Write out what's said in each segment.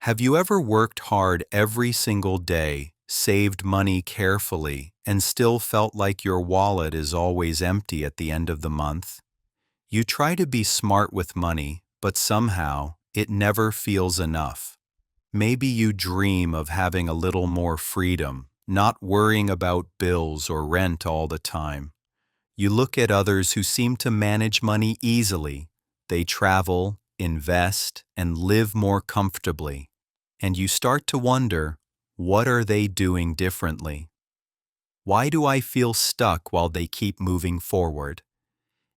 Have you ever worked hard every single day, saved money carefully, and still felt like your wallet is always empty at the end of the month? You try to be smart with money, but somehow it never feels enough. Maybe you dream of having a little more freedom, not worrying about bills or rent all the time. You look at others who seem to manage money easily. They travel, invest, and live more comfortably. And you start to wonder, what are they doing differently? Why do I feel stuck while they keep moving forward?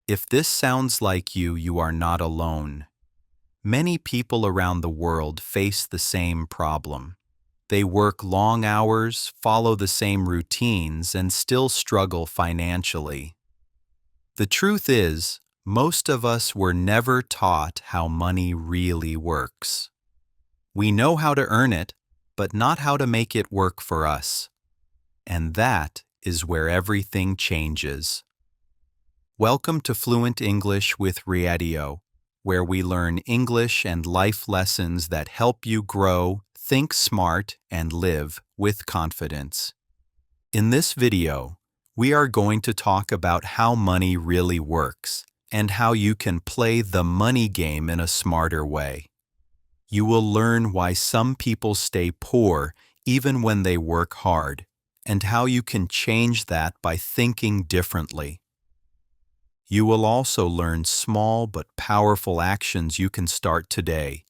If this sounds like you, you are not alone. Many people around the world face the same problem. They work long hours, follow the same routines, and still struggle financially. The truth is, most of us were never taught how money really works. We know how to earn it, but not how to make it work for us. And that is where everything changes. Welcome to Fluent English with Riadio, where we learn English and life lessons that help you grow, think smart, and live with confidence. In this video, we are going to talk about how money really works and how you can play the money game in a smarter way. You will learn why some people stay poor even when they work hard, and how you can change that by thinking differently. You will also learn small but powerful actions you can start today,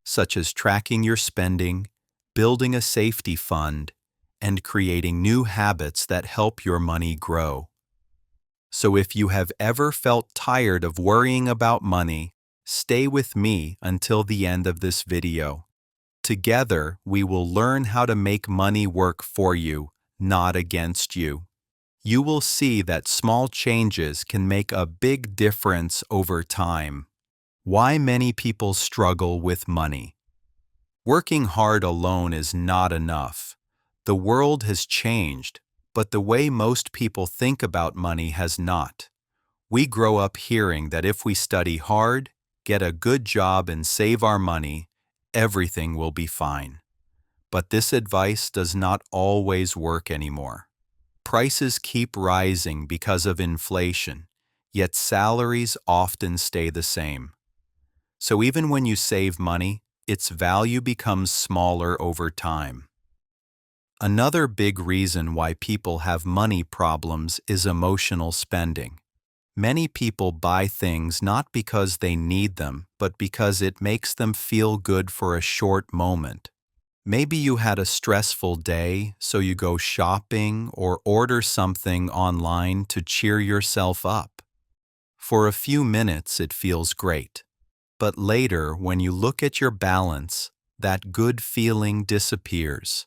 such as tracking your spending, building a safety fund, and creating new habits that help your money grow. So if you have ever felt tired of worrying about money, stay with me until the end of this video. Together, we will learn how to make money work for you, not against you. You will see that small changes can make a big difference over time. Why many people struggle with money. Working hard alone is not enough. The world has changed, but the way most people think about money has not. We grow up hearing that if we study hard, get a good job, and save our money, everything will be fine. But this advice does not always work anymore. Prices keep rising because of inflation, yet salaries often stay the same. So even when you save money, its value becomes smaller over time. Another big reason why people have money problems is emotional spending. Many people buy things not because they need them, but because it makes them feel good for a short moment. Maybe you had a stressful day, so you go shopping or order something online to cheer yourself up. For a few minutes, it feels great. But later, when you look at your balance, that good feeling disappears.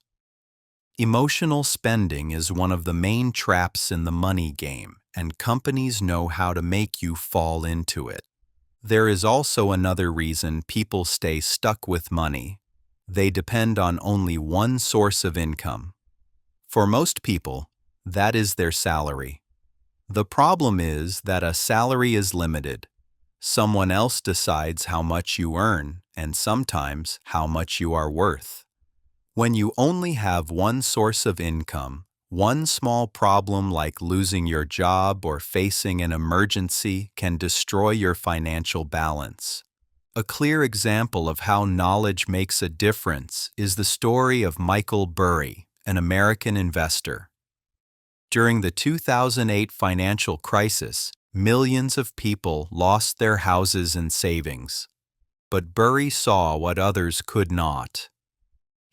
Emotional spending is one of the main traps in the money game, and companies know how to make you fall into it. There is also another reason people stay stuck with money. They depend on only one source of income. For most people, that is their salary. The problem is that a salary is limited. Someone else decides how much you earn, and sometimes how much you are worth. When you only have one source of income, one small problem like losing your job or facing an emergency can destroy your financial balance. A clear example of how knowledge makes a difference is the story of Michael Burry, an American investor. During the 2008 financial crisis, millions of people lost their houses and savings. But Burry saw what others could not.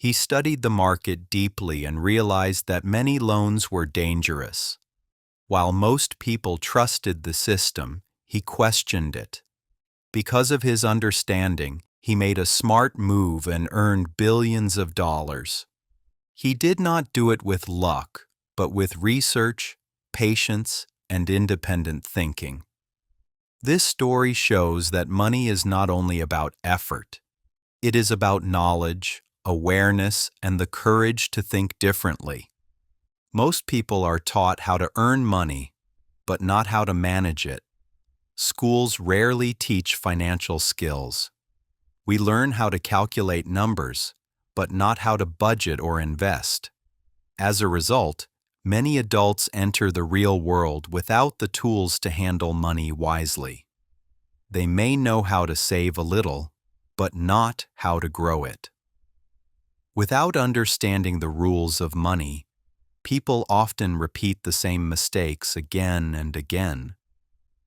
He studied the market deeply and realized that many loans were dangerous. While most people trusted the system, he questioned it. Because of his understanding, he made a smart move and earned billions of dollars. He did not do it with luck, but with research, patience, and independent thinking. This story shows that money is not only about effort. It is about knowledge, awareness, and the courage to think differently. Most people are taught how to earn money, but not how to manage it. Schools rarely teach financial skills. We learn how to calculate numbers, but not how to budget or invest. As a result, many adults enter the real world without the tools to handle money wisely. They may know how to save a little, but not how to grow it. Without understanding the rules of money, people often repeat the same mistakes again and again.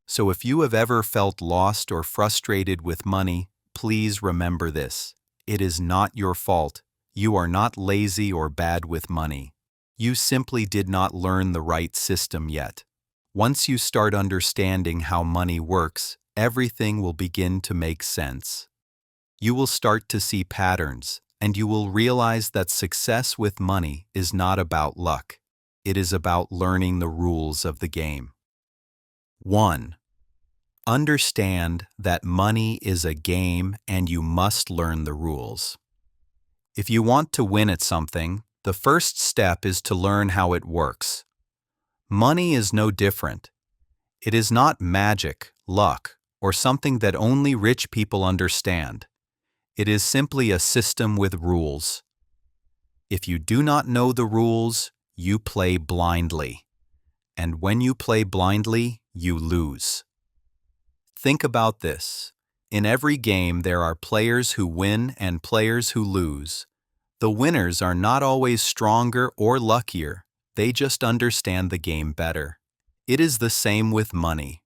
So if you have ever felt lost or frustrated with money, please remember this. It is not your fault. You are not lazy or bad with money. You simply did not learn the right system yet. Once you start understanding how money works, everything will begin to make sense. You will start to see patterns, and you will realize that success with money is not about luck. It is about learning the rules of the game. 1. Understand that money is a game and you must learn the rules. If you want to win at something, the first step is to learn how it works. Money is no different. It is not magic, luck, or something that only rich people understand. It is simply a system with rules. If you do not know the rules, you play blindly. And when you play blindly, you lose. Think about this. In every game, there are players who win and players who lose. The winners are not always stronger or luckier, they just understand the game better. It is the same with money.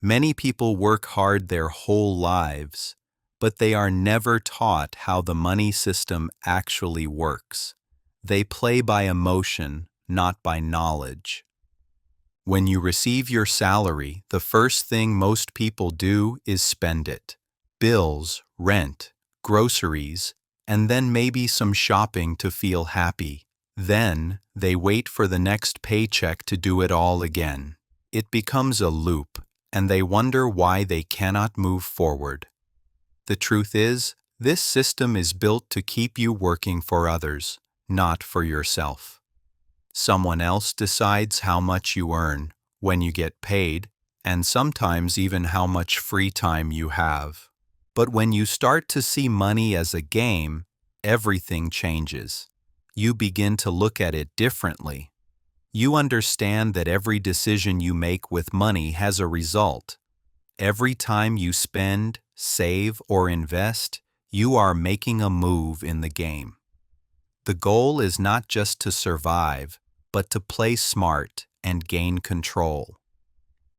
Many people work hard their whole lives, but they are never taught how the money system actually works. They play by emotion, not by knowledge. When you receive your salary, the first thing most people do is spend it. Bills, rent, groceries, and then maybe some shopping to feel happy. Then, they wait for the next paycheck to do it all again. It becomes a loop, and they wonder why they cannot move forward. The truth is, this system is built to keep you working for others, not for yourself. Someone else decides how much you earn, when you get paid, and sometimes even how much free time you have. But when you start to see money as a game, everything changes. You begin to look at it differently. You understand that every decision you make with money has a result. Every time you spend, save, or invest, you are making a move in the game. The goal is not just to survive, but to play smart and gain control.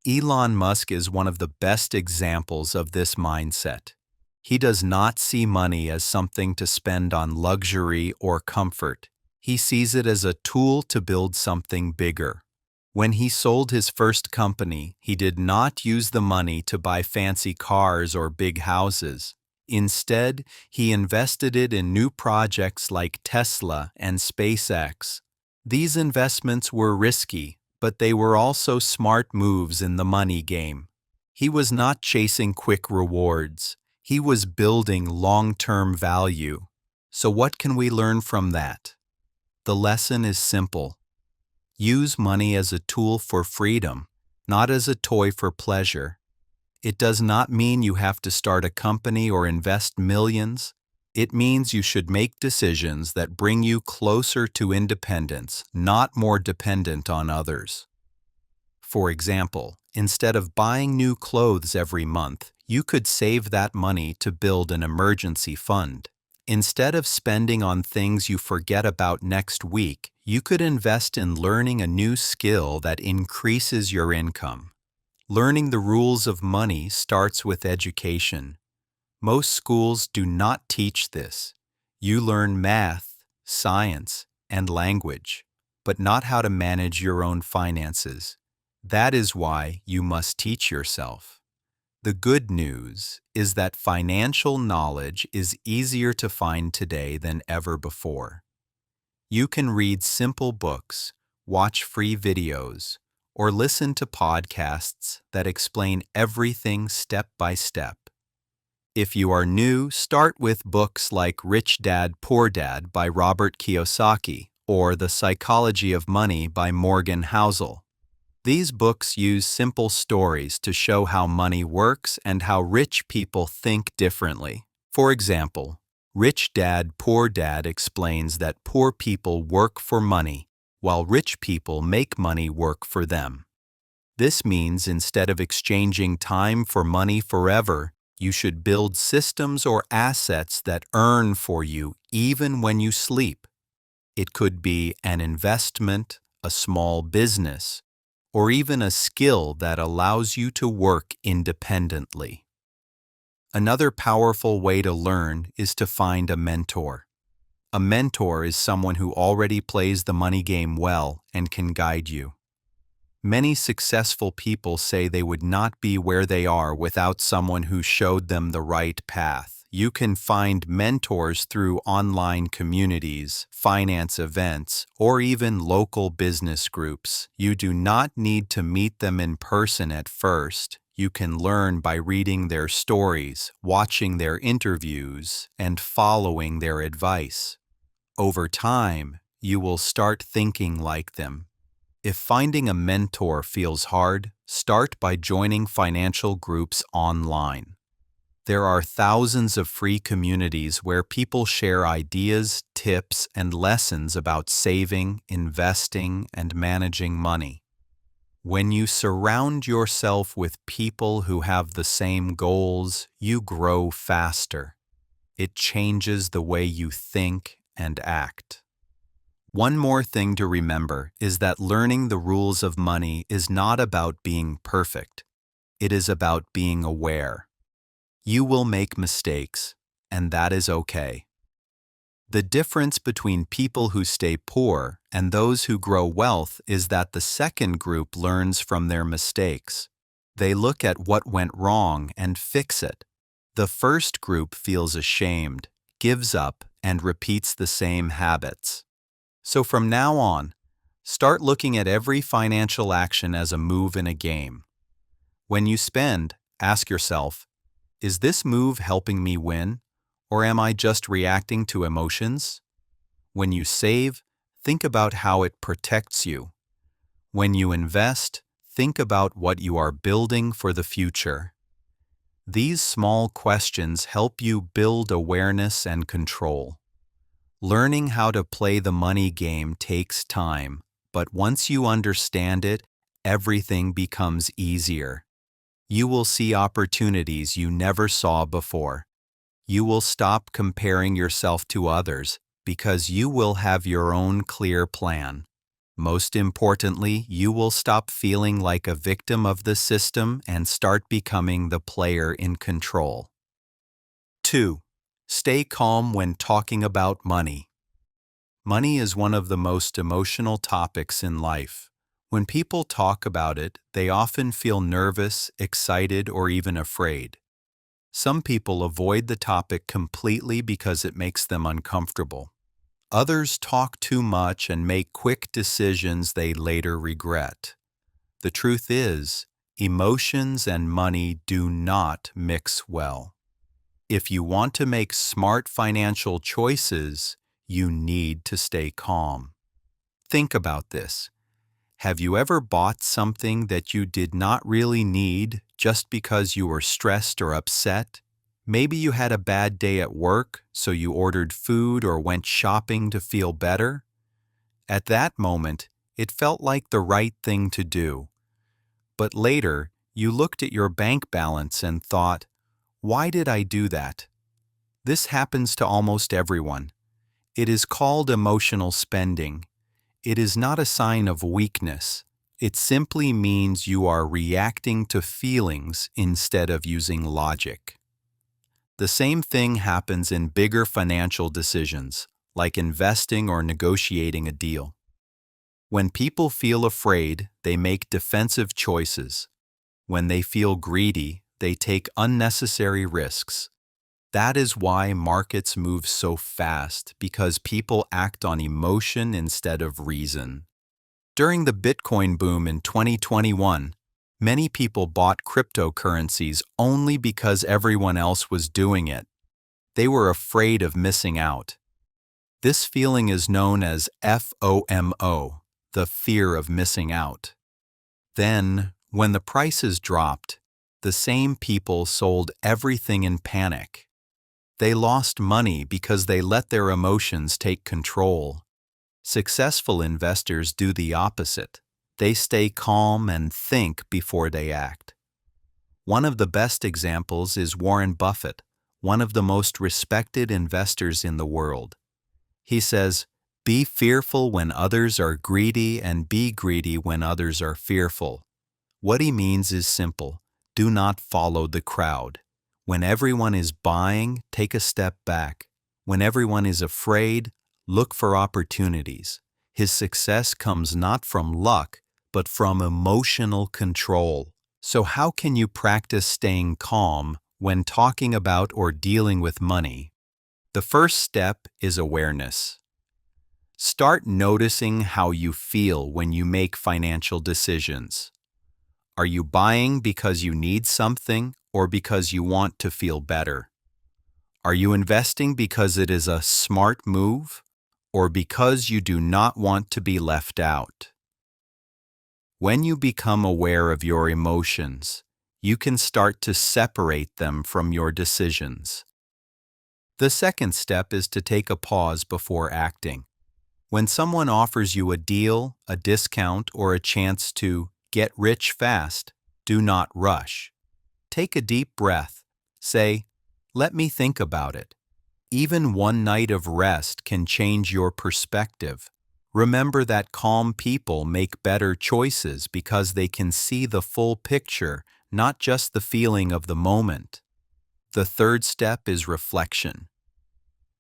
Elon Musk is one of the best examples of this mindset. He does not see money as something to spend on luxury or comfort. He sees it as a tool to build something bigger. When he sold his first company, he did not use the money to buy fancy cars or big houses. Instead, he invested it in new projects like Tesla and SpaceX. These investments were risky, but they were also smart moves in the money game. He was not chasing quick rewards. He was building long-term value. So what can we learn from that? The lesson is simple. Use money as a tool for freedom, not as a toy for pleasure. It does not mean you have to start a company or invest millions. It means you should make decisions that bring you closer to independence, not more dependent on others. For example, instead of buying new clothes every month, you could save that money to build an emergency fund. Instead of spending on things you forget about next week, you could invest in learning a new skill that increases your income. Learning the rules of money starts with education. Most schools do not teach this. You learn math, science, and language, but not how to manage your own finances. That is why you must teach yourself. The good news is that financial knowledge is easier to find today than ever before. You can read simple books, watch free videos, or listen to podcasts that explain everything step by step. If you are new, start with books like Rich Dad, Poor Dad by Robert Kiyosaki or The Psychology of Money by Morgan Housel. These books use simple stories to show how money works and how rich people think differently. For example, Rich Dad, Poor Dad explains that poor people work for money, while rich people make money work for them. This means instead of exchanging time for money forever, you should build systems or assets that earn for you even when you sleep. It could be an investment, a small business, or even a skill that allows you to work independently. Another powerful way to learn is to find a mentor. A mentor is someone who already plays the money game well and can guide you. Many successful people say they would not be where they are without someone who showed them the right path. You can find mentors through online communities, finance events, or even local business groups. You do not need to meet them in person at first. You can learn by reading their stories, watching their interviews, and following their advice. Over time, you will start thinking like them. If finding a mentor feels hard, start by joining financial groups online. There are thousands of free communities where people share ideas, tips, and lessons about saving, investing, and managing money. When you surround yourself with people who have the same goals, you grow faster. It changes the way you think and act. One more thing to remember is that learning the rules of money is not about being perfect. It is about being aware. You will make mistakes, and that is okay. The difference between people who stay poor and those who grow wealth is that the second group learns from their mistakes. They look at what went wrong and fix it. The first group feels ashamed, gives up, and repeats the same habits. So from now on, start looking at every financial action as a move in a game. When you spend, ask yourself, is this move helping me win, or am I just reacting to emotions? When you save, think about how it protects you. When you invest, think about what you are building for the future. These small questions help you build awareness and control. Learning how to play the money game takes time, but once you understand it, everything becomes easier. You will see opportunities you never saw before. You will stop comparing yourself to others because you will have your own clear plan. Most importantly, you will stop feeling like a victim of the system and start becoming the player in control. 2. Stay calm when talking about money. Money is one of the most emotional topics in life. When people talk about it, they often feel nervous, excited, or even afraid. Some people avoid the topic completely because it makes them uncomfortable. Others talk too much and make quick decisions they later regret. The truth is, emotions and money do not mix well. If you want to make smart financial choices, you need to stay calm. Think about this. Have you ever bought something that you did not really need just because you were stressed or upset? Maybe you had a bad day at work, so you ordered food or went shopping to feel better. At that moment, it felt like the right thing to do. But later, you looked at your bank balance and thought, why did I do that? This happens to almost everyone. It is called emotional spending. It is not a sign of weakness. It simply means you are reacting to feelings instead of using logic. The same thing happens in bigger financial decisions, like investing or negotiating a deal. When people feel afraid, they make defensive choices. When they feel greedy, they take unnecessary risks. That is why markets move so fast, because people act on emotion instead of reason. During the Bitcoin boom in 2021, many people bought cryptocurrencies only because everyone else was doing it. They were afraid of missing out. This feeling is known as FOMO, the fear of missing out. Then, when the prices dropped, the same people sold everything in panic. They lost money because they let their emotions take control. Successful investors do the opposite. They stay calm and think before they act. One of the best examples is Warren Buffett, one of the most respected investors in the world. He says, "Be fearful when others are greedy and be greedy when others are fearful." What he means is simple. Do not follow the crowd. When everyone is buying, take a step back. When everyone is afraid, look for opportunities. His success comes not from luck, but from emotional control. So how can you practice staying calm when talking about or dealing with money? The first step is awareness. Start noticing how you feel when you make financial decisions. Are you buying because you need something or because you want to feel better? Are you investing because it is a smart move or because you do not want to be left out? When you become aware of your emotions, you can start to separate them from your decisions. The second step is to take a pause before acting. When someone offers you a deal, a discount, or a chance to get rich fast, do not rush. Take a deep breath. Say, "Let me think about it." Even one night of rest can change your perspective. Remember that calm people make better choices because they can see the full picture, not just the feeling of the moment. The third step is reflection.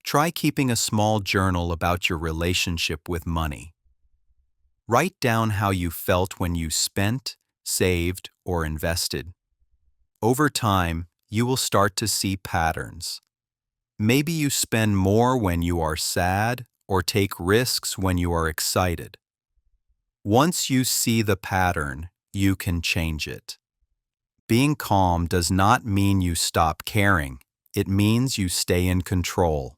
Try keeping a small journal about your relationship with money. Write down how you felt when you spent, saved, or invested. Over time, you will start to see patterns. Maybe you spend more when you are sad or take risks when you are excited. Once you see the pattern, you can change it. Being calm does not mean you stop caring. It means you stay in control.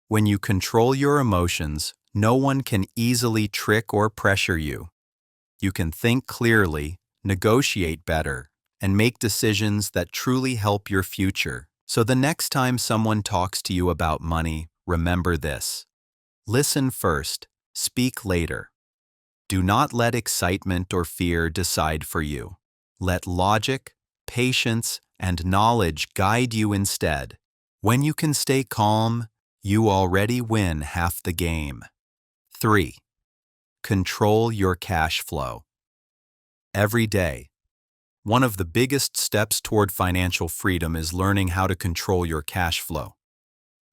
When you control your emotions, no one can easily trick or pressure you. You can think clearly, negotiate better, and make decisions that truly help your future. So the next time someone talks to you about money, remember this. Listen first, speak later. Do not let excitement or fear decide for you. Let logic, patience, and knowledge guide you instead. When you can stay calm, you already win half the game. 3. Control your cash flow. Every day, one of the biggest steps toward financial freedom is learning how to control your cash flow.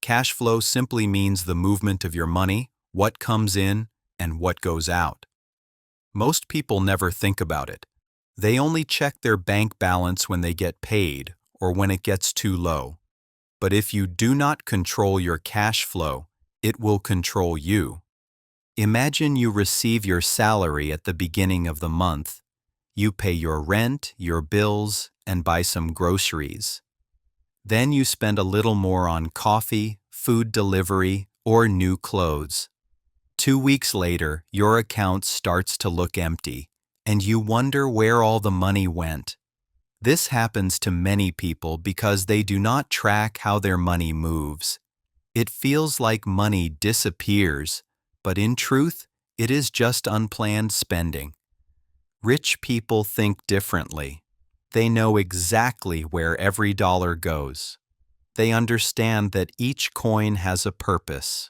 Cash flow simply means the movement of your money, what comes in, and what goes out. Most people never think about it. They only check their bank balance when they get paid or when it gets too low. But if you do not control your cash flow, it will control you. Imagine you receive your salary at the beginning of the month. You pay your rent, your bills, and buy some groceries. Then you spend a little more on coffee, food delivery, or new clothes. 2 weeks later, your account starts to look empty, and you wonder where all the money went. This happens to many people because they do not track how their money moves. It feels like money disappears, but in truth, it is just unplanned spending. Rich people think differently. They know exactly where every dollar goes. They understand that each coin has a purpose.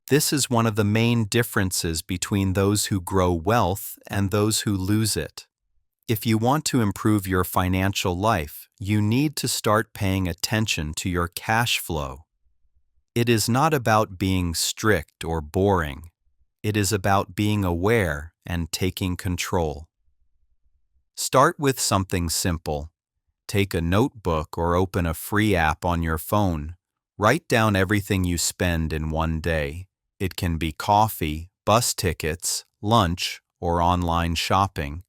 This is one of the main differences between those who grow wealth and those who lose it. If you want to improve your financial life, you need to start paying attention to your cash flow. It is not about being strict or boring. It is about being aware and taking control. Start with something simple. Take a notebook or open a free app on your phone. Write down everything you spend in one day. It can be coffee, bus tickets, lunch, or online shopping.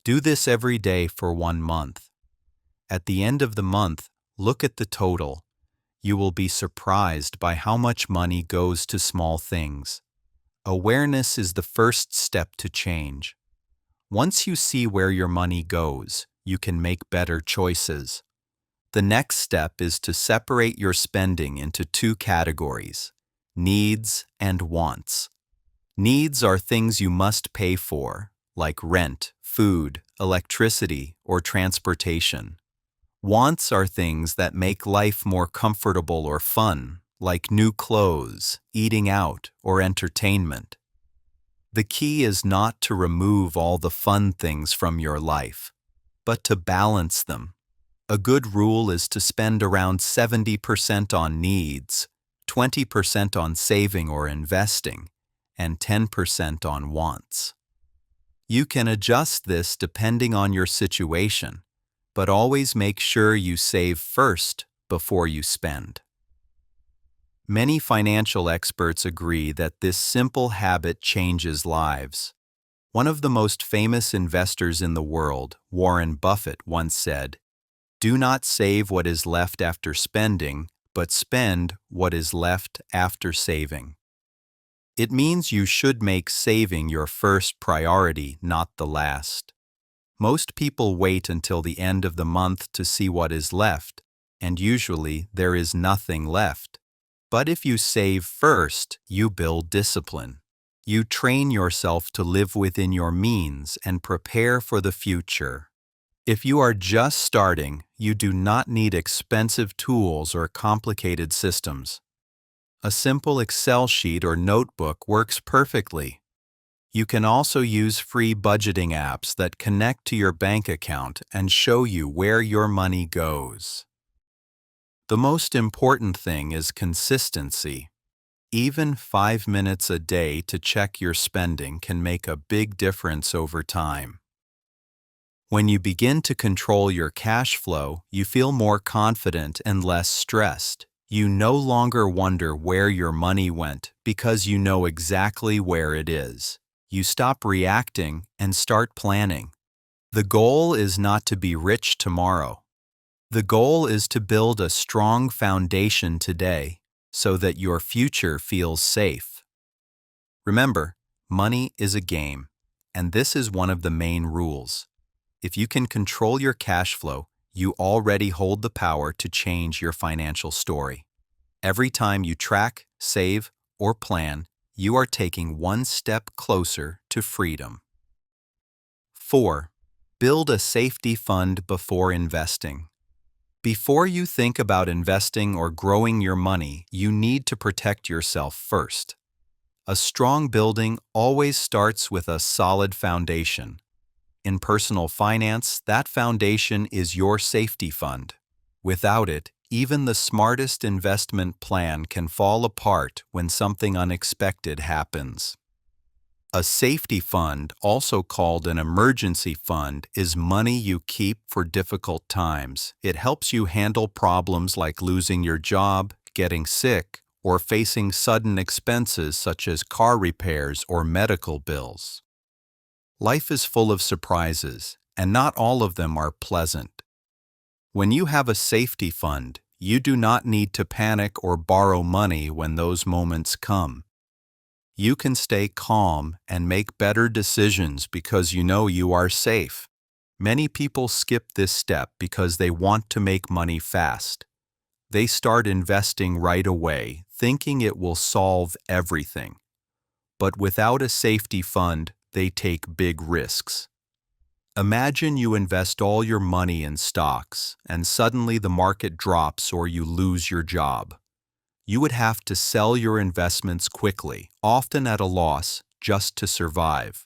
Do this every day for 1 month. At the end of the month, look at the total. You will be surprised by how much money goes to small things. Awareness is the first step to change. Once you see where your money goes, you can make better choices. The next step is to separate your spending into two categories: needs and wants. Needs are things you must pay for, like rent, food, electricity, or transportation. Wants are things that make life more comfortable or fun, like new clothes, eating out, or entertainment. The key is not to remove all the fun things from your life, but to balance them. A good rule is to spend around 70% on needs, 20% on saving or investing, and 10% on wants. You can adjust this depending on your situation, but always make sure you save first before you spend. Many financial experts agree that this simple habit changes lives. One of the most famous investors in the world, Warren Buffett, once said, "Do not save what is left after spending, but spend what is left after saving." It means you should make saving your first priority, not the last. Most people wait until the end of the month to see what is left, and usually there is nothing left. But if you save first, you build discipline. You train yourself to live within your means and prepare for the future. If you are just starting, you do not need expensive tools or complicated systems. A simple Excel sheet or notebook works perfectly. You can also use free budgeting apps that connect to your bank account and show you where your money goes. The most important thing is consistency. Even 5 minutes a day to check your spending can make a big difference over time. When you begin to control your cash flow, you feel more confident and less stressed. You no longer wonder where your money went because you know exactly where it is. You stop reacting and start planning. The goal is not to be rich tomorrow. The goal is to build a strong foundation today so that your future feels safe. Remember, money is a game, and this is one of the main rules. If you can control your cash flow, you already hold the power to change your financial story. Every time you track, save, or plan, you are taking one step closer to freedom. 4. Build a safety fund before investing. Before you think about investing or growing your money, you need to protect yourself first. A strong building always starts with a solid foundation. In personal finance, that foundation is your safety fund. Without it, even the smartest investment plan can fall apart when something unexpected happens. A safety fund, also called an emergency fund, is money you keep for difficult times. It helps you handle problems like losing your job, getting sick, or facing sudden expenses such as car repairs or medical bills. Life is full of surprises, and not all of them are pleasant. When you have a safety fund, you do not need to panic or borrow money when those moments come. You can stay calm and make better decisions because you know you are safe. Many people skip this step because they want to make money fast. They start investing right away, thinking it will solve everything. But without a safety fund, they take big risks. Imagine you invest all your money in stocks, and suddenly the market drops or you lose your job. You would have to sell your investments quickly, often at a loss, just to survive.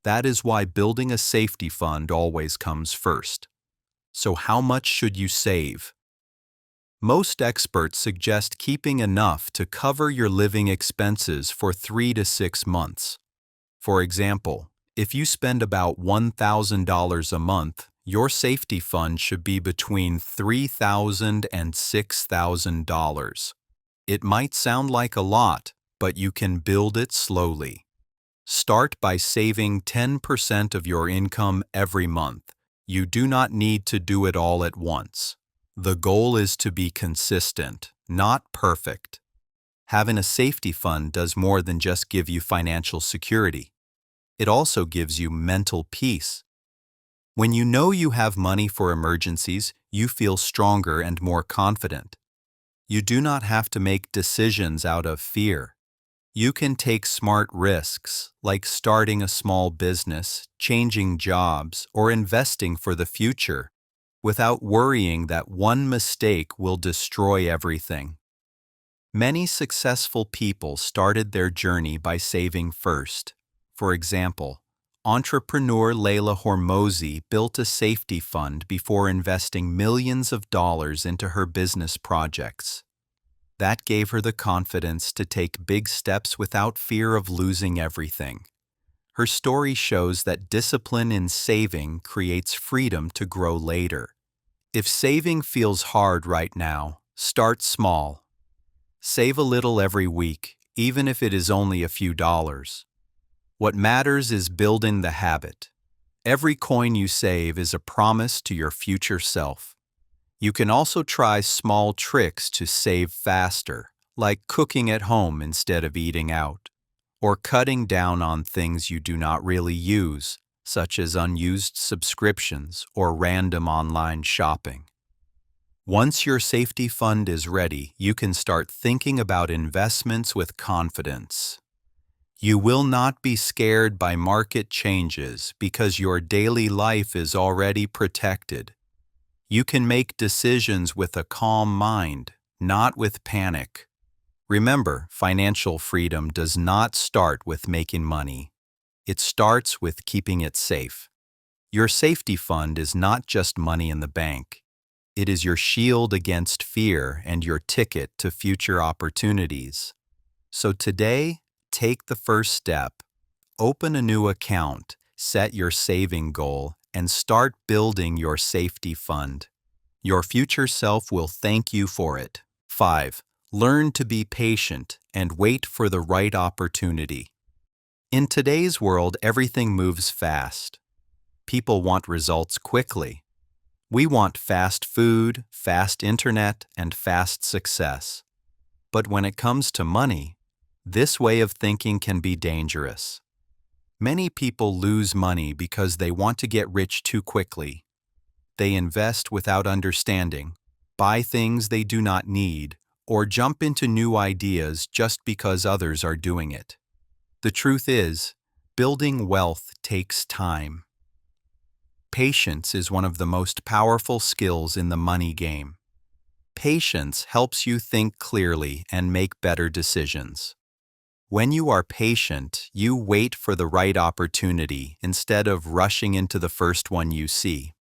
That is why building a safety fund always comes first. So how much should you save? Most experts suggest keeping enough to cover your living expenses for 3 to 6 months. For example, if you spend about $1,000 a month, your safety fund should be between $3,000 and $6,000. It might sound like a lot, but you can build it slowly. Start by saving 10% of your income every month. You do not need to do it all at once. The goal is to be consistent, not perfect. Having a safety fund does more than just give you financial security. It also gives you mental peace. When you know you have money for emergencies, You feel stronger and more confident. You do not have to make decisions out of fear. You can take smart risks, like starting a small business, changing jobs, or investing for the future, without worrying that one mistake will destroy everything. Many successful people started their journey by saving first. For example, entrepreneur Leila Hormozi built a safety fund before investing millions of dollars into her business projects. That gave her the confidence to take big steps without fear of losing everything. Her story shows that discipline in saving creates freedom to grow later. If saving feels hard right now, start small. Save a little every week, even if it is only a few dollars. What matters is building the habit. Every coin you save is a promise to your future self. You can also try small tricks to save faster, like cooking at home instead of eating out, or cutting down on things you do not really use, such as unused subscriptions or random online shopping. Once your safety fund is ready, you can start thinking about investments with confidence. You will not be scared by market changes because your daily life is already protected. You can make decisions with a calm mind, not with panic. Remember, financial freedom does not start with making money. It starts with keeping it safe. Your safety fund is not just money in the bank. It is your shield against fear and your ticket to future opportunities. So today, take the first step. Open a new account, set your saving goal, and start building your safety fund. Your future self will thank you for it. 5. Learn to be patient and wait for the right opportunity. In today's world, everything moves fast. People want results quickly. We want fast food, fast internet, and fast success. But when it comes to money, this way of thinking can be dangerous. Many people lose money because they want to get rich too quickly. They invest without understanding, buy things they do not need, or jump into new ideas just because others are doing it. The truth is, building wealth takes time. Patience is one of the most powerful skills in the money game. Patience helps you think clearly and make better decisions. When you are patient, you wait for the right opportunity instead of rushing into the first one you see.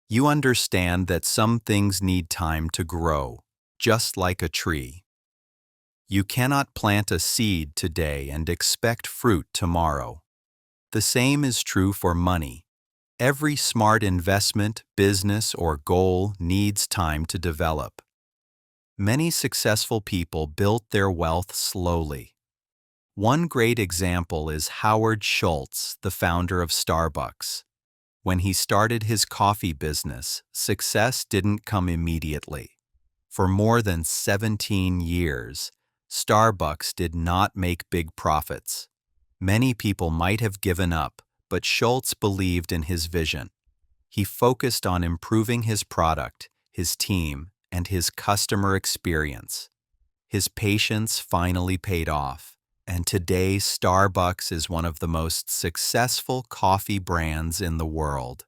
You understand that some things need time to grow, just like a tree. You cannot plant a seed today and expect fruit tomorrow. The same is true for money. Every smart investment, business, or goal needs time to develop. Many successful people built their wealth slowly. One great example is Howard Schultz, the founder of Starbucks. When he started his coffee business, success didn't come immediately. For more than 17 years, Starbucks did not make big profits. Many people might have given up, but Schultz believed in his vision. He focused on improving his product, his team, and his customer experience. His patience finally paid off, and today Starbucks is one of the most successful coffee brands in the world.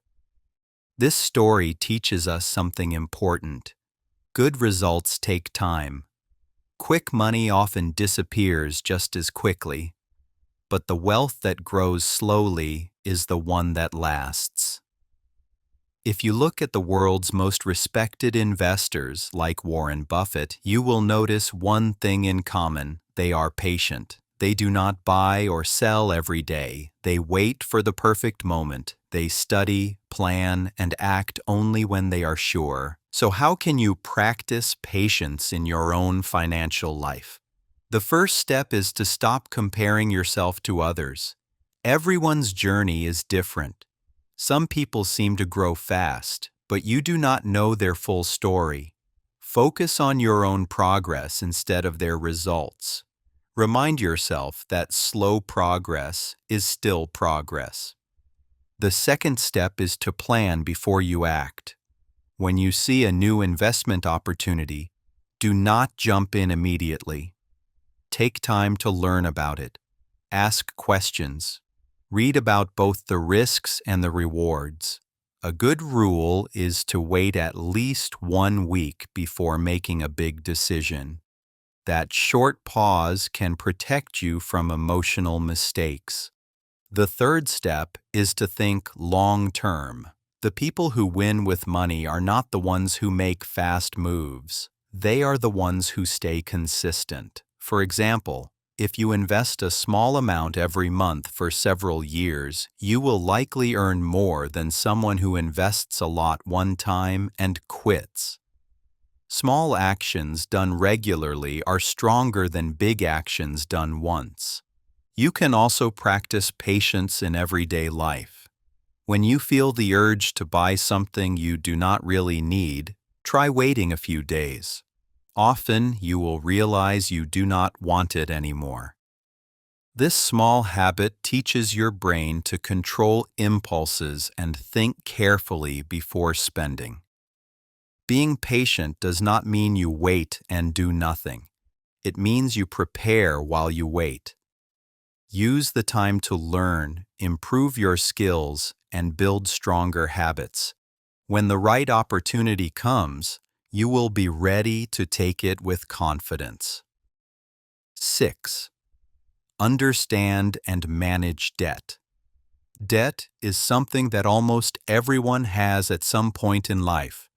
This story teaches us something important. Good results take time. Quick money often disappears just as quickly, but the wealth that grows slowly is the one that lasts. If you look at the world's most respected investors, like Warren Buffett, you will notice one thing in common: they are patient. They do not buy or sell every day. They wait for the perfect moment. They study, plan, and act only when they are sure. So how can you practice patience in your own financial life? The first step is to stop comparing yourself to others. Everyone's journey is different. Some people seem to grow fast, but you do not know their full story. Focus on your own progress instead of their results. Remind yourself that slow progress is still progress. The second step is to plan before you act. When you see a new investment opportunity, do not jump in immediately. Take time to learn about it. Ask questions. Read about both the risks and the rewards. A good rule is to wait at least 1 week before making a big decision. That short pause can protect you from emotional mistakes. The third step is to think long-term. The people who win with money are not the ones who make fast moves. They are the ones who stay consistent. For example, if you invest a small amount every month for several years, you will likely earn more than someone who invests a lot one time and quits. Small actions done regularly are stronger than big actions done once. You can also practice patience in everyday life. When you feel the urge to buy something you do not really need, try waiting a few days. Often you will realize you do not want it anymore. This small habit teaches your brain to control impulses and think carefully before spending. Being patient does not mean you wait and do nothing. It means you prepare while you wait. Use the time to learn, improve your skills, and build stronger habits. When the right opportunity comes, you will be ready to take it with confidence. 6. Understand and manage debt. Debt is something that almost everyone has at some point in life.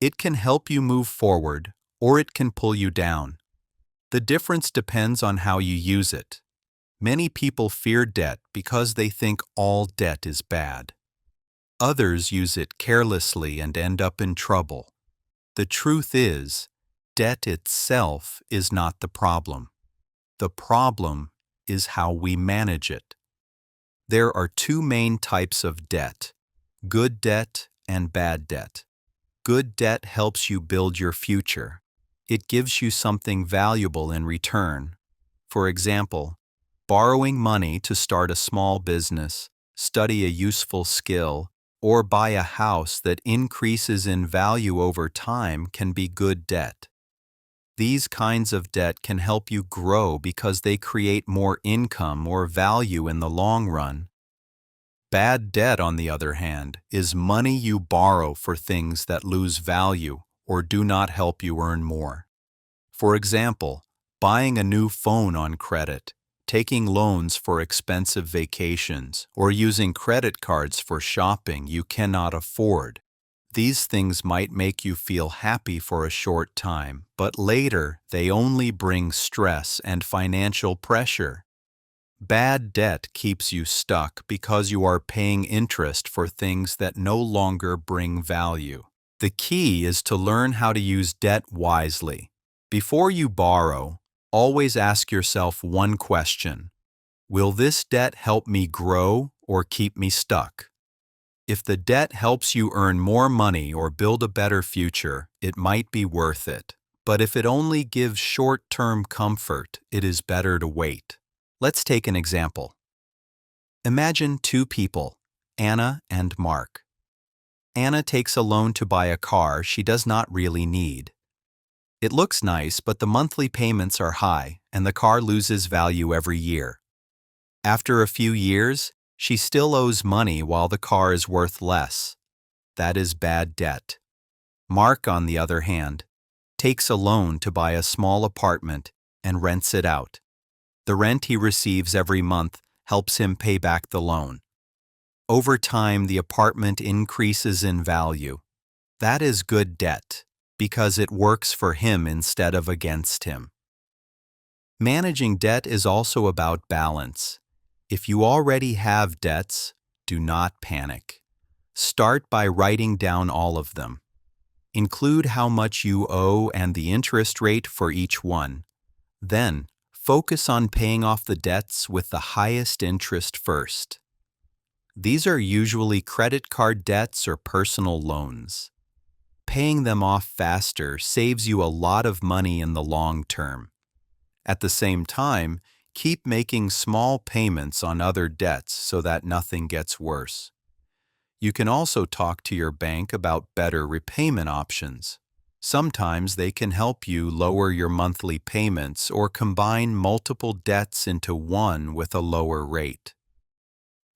It can help you move forward, or it can pull you down. The difference depends on how you use it. Many people fear debt because they think all debt is bad. Others use it carelessly and end up in trouble. The truth is, debt itself is not the problem. The problem is how we manage it. There are two main types of debt: good debt and bad debt. Good debt helps you build your future. It gives you something valuable in return. For example, borrowing money to start a small business, study a useful skill, or buy a house that increases in value over time can be good debt. These kinds of debt can help you grow because they create more income or value in the long run. Bad debt, on the other hand, is money you borrow for things that lose value or do not help you earn more. For example, buying a new phone on credit, taking loans for expensive vacations, or using credit cards for shopping you cannot afford. These things might make you feel happy for a short time, but later they only bring stress and financial pressure. Bad debt keeps you stuck because you are paying interest for things that no longer bring value. The key is to learn how to use debt wisely. Before you borrow, always ask yourself one question: will this debt help me grow or keep me stuck? If the debt helps you earn more money or build a better future, it might be worth it. But if it only gives short-term comfort, it is better to wait. Let's take an example. Imagine two people, Anna and Mark. Anna takes a loan to buy a car she does not really need. It looks nice, but the monthly payments are high and the car loses value every year. After a few years, she still owes money while the car is worth less. That is bad debt. Mark, on the other hand, takes a loan to buy a small apartment and rents it out. The rent he receives every month helps him pay back the loan. Over time, the apartment increases in value. That is good debt, because it works for him instead of against him. Managing debt is also about balance. If you already have debts, do not panic. Start by writing down all of them. Include how much you owe and the interest rate for each one. Then, focus on paying off the debts with the highest interest first. These are usually credit card debts or personal loans. Paying them off faster saves you a lot of money in the long term. At the same time, keep making small payments on other debts so that nothing gets worse. You can also talk to your bank about better repayment options. Sometimes they can help you lower your monthly payments or combine multiple debts into one with a lower rate.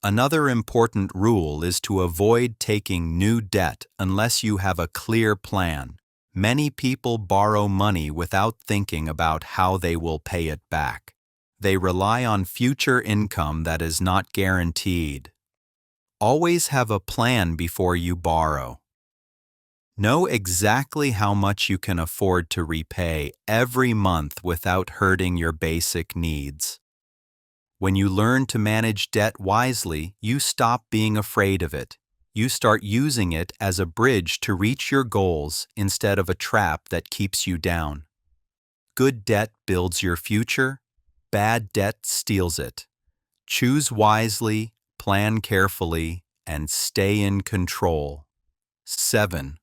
Another important rule is to avoid taking new debt unless you have a clear plan. Many people borrow money without thinking about how they will pay it back. They rely on future income that is not guaranteed. Always have a plan before you borrow. Know exactly how much you can afford to repay every month without hurting your basic needs. When you learn to manage debt wisely, you stop being afraid of it. You start using it as a bridge to reach your goals instead of a trap that keeps you down. Good debt builds your future. Bad debt steals it. Choose wisely, plan carefully, and stay in control. 7.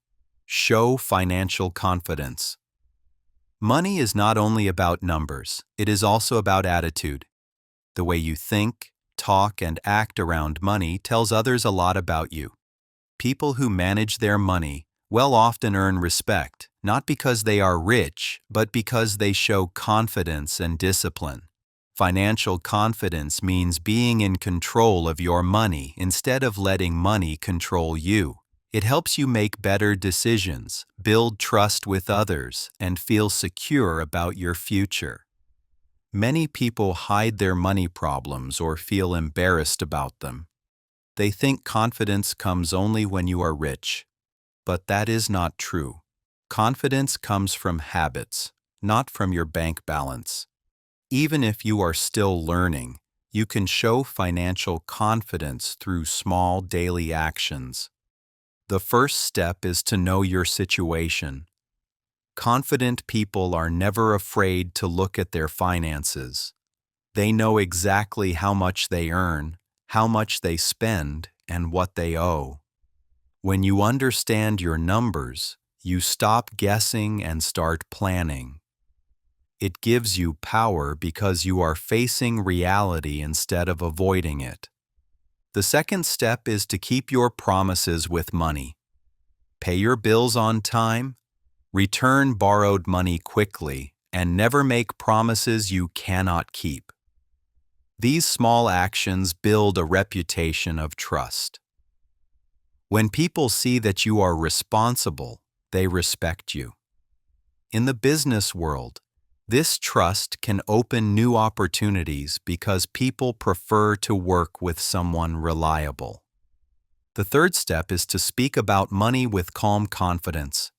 Show financial confidence. Money is not only about numbers, it is also about attitude. The way you think, talk, and act around money tells others a lot about you. People who manage their money will often earn respect, not because they are rich, but because they show confidence and discipline. Financial confidence means being in control of your money instead of letting money control you. It helps you make better decisions, build trust with others, and feel secure about your future. Many people hide their money problems or feel embarrassed about them. They think confidence comes only when you are rich, but that is not true. Confidence comes from habits, not from your bank balance. Even if you are still learning, you can show financial confidence through small daily actions. The first step is to know your situation. Confident people are never afraid to look at their finances. They know exactly how much they earn, how much they spend, and what they owe. When you understand your numbers, you stop guessing and start planning. It gives you power because you are facing reality instead of avoiding it. The second step is to keep your promises with money. Pay your bills on time, return borrowed money quickly, and never make promises you cannot keep. These small actions build a reputation of trust. When people see that you are responsible, they respect you. In the business world, this trust can open new opportunities because people prefer to work with someone reliable. The third step is to speak about money with calm confidence.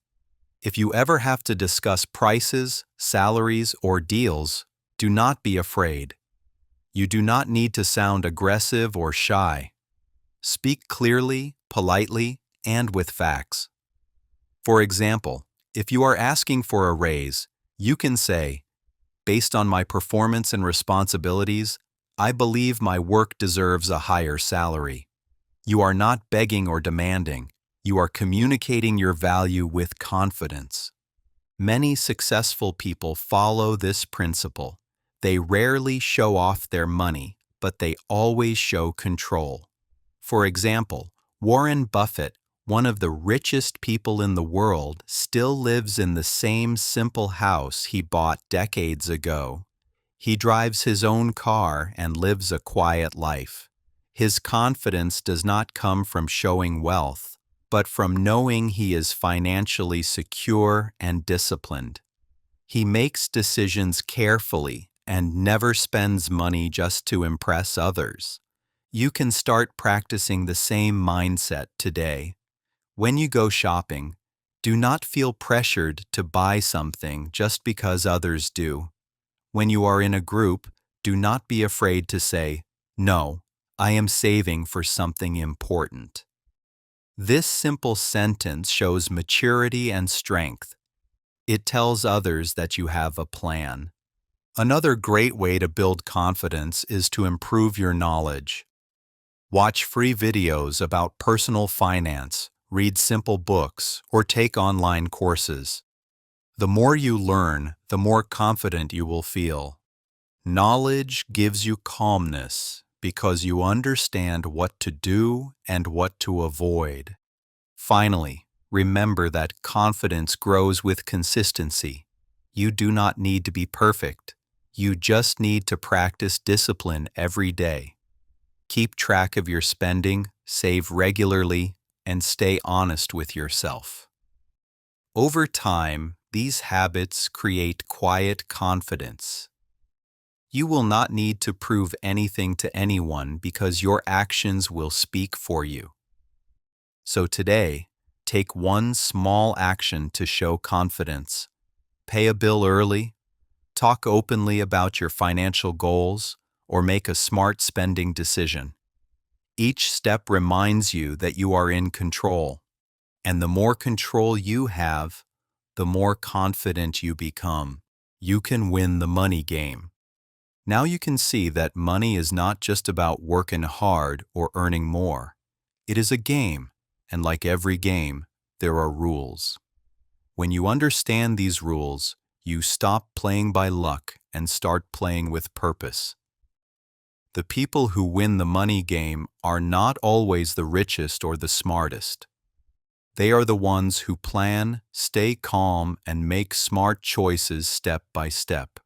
If you ever have to discuss prices, salaries, or deals, do not be afraid. You do not need to sound aggressive or shy. Speak clearly, politely, and with facts. For example, if you are asking for a raise, you can say, "Based on my performance and responsibilities, I believe my work deserves a higher salary." You are not begging or demanding. You are communicating your value with confidence. Many successful people follow this principle. They rarely show off their money, but they always show control. For example, Warren Buffett, one of the richest people in the world, still lives in the same simple house he bought decades ago. He drives his own car and lives a quiet life. His confidence does not come from showing wealth, but from knowing he is financially secure and disciplined. He makes decisions carefully and never spends money just to impress others. You can start practicing the same mindset today. When you go shopping, do not feel pressured to buy something just because others do. When you are in a group, do not be afraid to say, "No, I am saving for something important." This simple sentence shows maturity and strength. It tells others that you have a plan. Another great way to build confidence is to improve your knowledge. Watch free videos about personal finance, read simple books, or take online courses. The more you learn, the more confident you will feel. Knowledge gives you calmness, because you understand what to do and what to avoid. Finally, remember that confidence grows with consistency. You do not need to be perfect. You just need to practice discipline every day. Keep track of your spending, save regularly, and stay honest with yourself. Over time, these habits create quiet confidence. You will not need to prove anything to anyone because your actions will speak for you. So today, take one small action to show confidence. Pay a bill early, talk openly about your financial goals, or make a smart spending decision. Each step reminds you that you are in control, and the more control you have, the more confident you become. You can win the money game. Now you can see that money is not just about working hard or earning more. It is a game, and like every game, there are rules. When you understand these rules, you stop playing by luck and start playing with purpose. The people who win the money game are not always the richest or the smartest. They are the ones who plan, stay calm, and make smart choices step by step.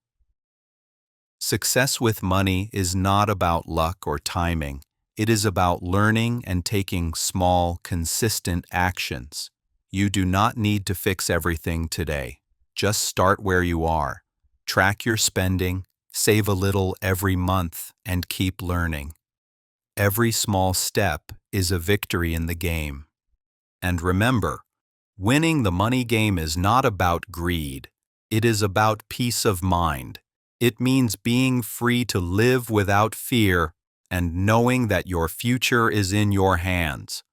Success with money is not about luck or timing. It is about learning and taking small, consistent actions. You do not need to fix everything today. Just start where you are. Track your spending, save a little every month, and keep learning. Every small step is a victory in the game. And remember, winning the money game is not about greed. It is about peace of mind. It means being free to live without fear and knowing that your future is in your hands.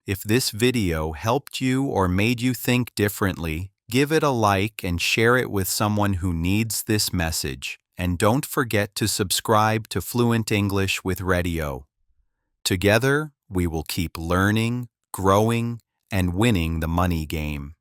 If this video helped you or made you think differently, give it a like and share it with someone who needs this message. And don't forget to subscribe to Fluent English with Radio. Together, we will keep learning, growing, and winning the money game.